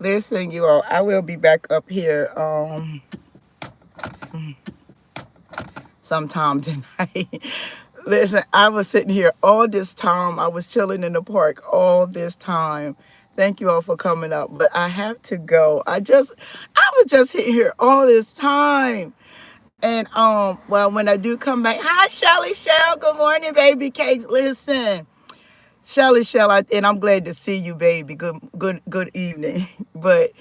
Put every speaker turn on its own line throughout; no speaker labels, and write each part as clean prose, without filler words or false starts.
Listen, you all, I will be back up here sometime tonight. Listen, I was sitting here all this time. I was chilling in the park all this time. Thank you all for coming up, but I have to go. I was just sitting here all this time. And well, when I do come back, hi Shelly Shell, good morning, baby cakes. Listen, Shelly Shell, and I'm glad to see you, baby. Good evening. But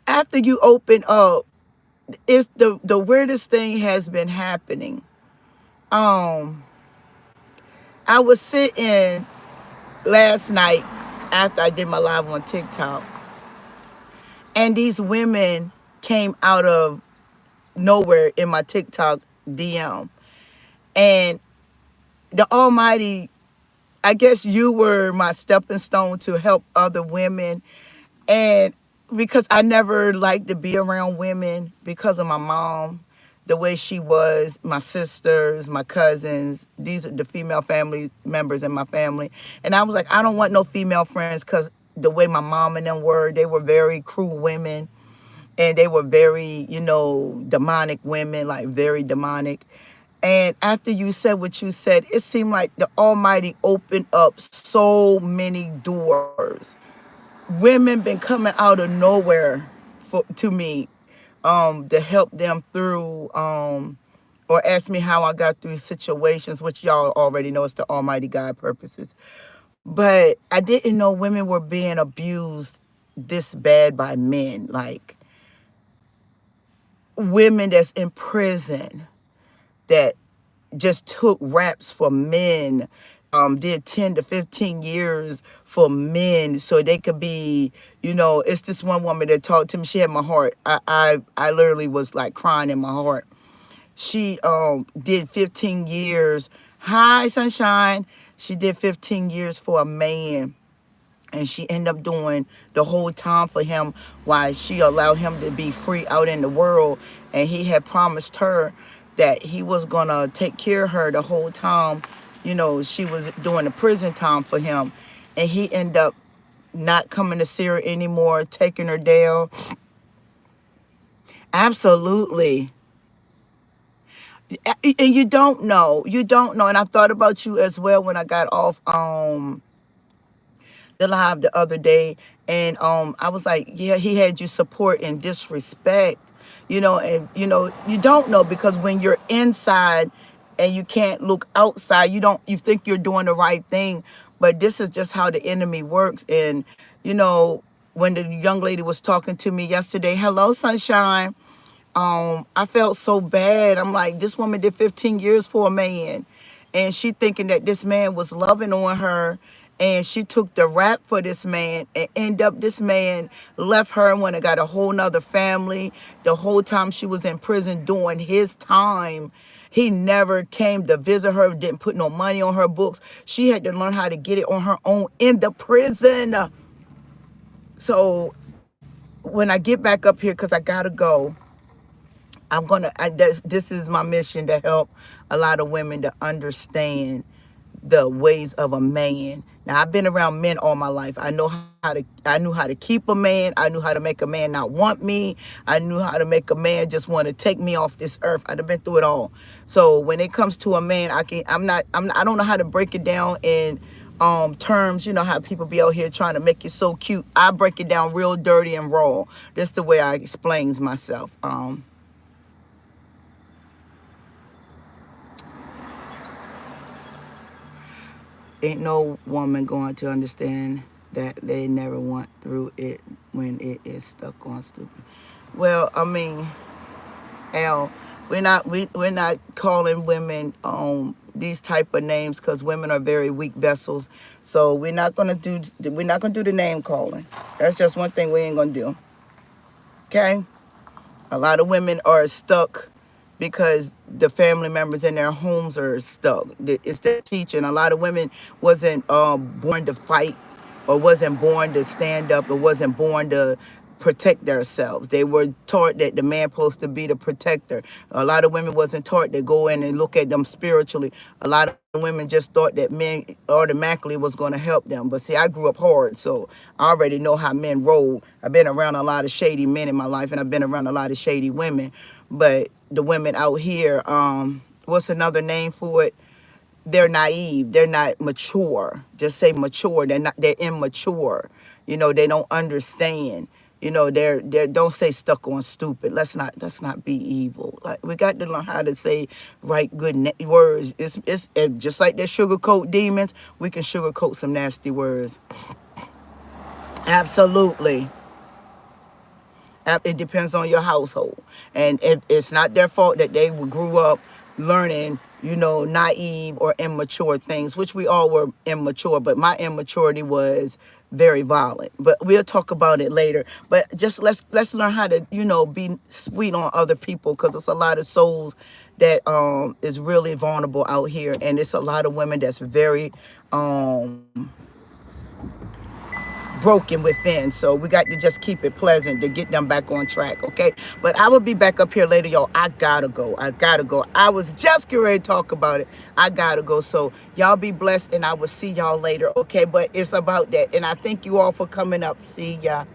after you open up, it's the weirdest thing has been happening. Um, I was sitting last night after I did my live on TikTok, and these women came out of nowhere in my TikTok DM, and the Almighty, I guess you were my stepping stone to help other women. And because I never liked to be around women because of my mom, the way she was, my sisters, my cousins, these are the female family members in my family. And I was like, I don't want no female friends because the way my mom and them were, they were very cruel women, and they were very, demonic women, like very demonic. And after you said what you said, it seemed like the Almighty opened up so many doors. Women been coming out of nowhere to me, to help them through, or ask me how I got through situations, which y'all already know it's the Almighty God purposes. But I didn't know women were being abused this bad by men, like women that's in prison that just took raps for men, did 10 to 15 years for men so they could be, it's this one woman that talked to me. She had my heart. I literally was like crying in my heart. She did 15 years. Hi, sunshine. She did 15 years for a man, and she ended up doing the whole time for him while she allowed him to be free out in the world. And he had promised her that he was gonna take care of her the whole time, she was doing the prison time for him. And he ended up not coming to see her anymore, taking her down. Absolutely. And you don't know. And I thought about you as well when I got off the live the other day, and I was like, yeah, he had you support and disrespect, and you don't know, because when you're inside and you can't look outside, you think you're doing the right thing, but this is just how the enemy works. And when the young lady was talking to me yesterday, hello sunshine, I felt so bad. I'm like, this woman did 15 years for a man, and she thinking that this man was loving on her, and she took the rap for this man, and end up this man left her and went and got a whole nother family. The whole time she was in prison doing his time, he never came to visit her, didn't put no money on her books. She had to learn how to get it on her own in the prison. So when I get back up here, because I gotta go, this is my mission, to help a lot of women to understand the ways of a man. Now, I've been around men all my life. I knew how to keep a man. I knew how to make a man not want me. I knew how to make a man just want to take me off this earth. I've been through it all. So when it comes to a man, I don't know how to break it down in terms, how people be out here trying to make it so cute. I break it down real dirty and raw. That's the way I explains myself. Ain't no woman going to understand that they never went through it when it is stuck on stupid. Well, I mean, Al, we're not calling women these type of names, because women are very weak vessels. So we're not gonna do the name calling. That's just one thing we ain't gonna do. Okay? A lot of women are stuck because the family members in their homes are stuck. It's the teaching. A lot of women wasn't born to fight, or wasn't born to stand up, or wasn't born to protect themselves. They were taught that the man supposed to be the protector. A lot of women wasn't taught to go in and look at them spiritually. A lot of women just thought that men automatically was going to help them. But see, I grew up hard, so I already know how men roll. I've been around a lot of shady men in my life, and I've been around a lot of shady women. But the women out here, what's another name for it? They're naive. They're not mature. Just say mature. They're immature. They don't understand. They're don't say stuck on stupid. Let's not be evil. Like, we got to learn how to say right good words. It's just like that sugarcoat demons. We can sugarcoat some nasty words. Absolutely. It depends on your household, and it's not their fault that they grew up learning, naive or immature things, which we all were immature. But my immaturity was very violent. But we'll talk about it later. But just let's learn how to be sweet on other people, because it's a lot of souls that is really vulnerable out here, and it's a lot of women that's very broken within. So we got to just keep it pleasant to get them back on track, okay? But I will be back up here later, y'all. I gotta go. I was just getting ready to talk about it. I gotta go. So y'all be blessed, and I will see y'all later, okay? But it's about that. And I thank you all for coming up. See ya.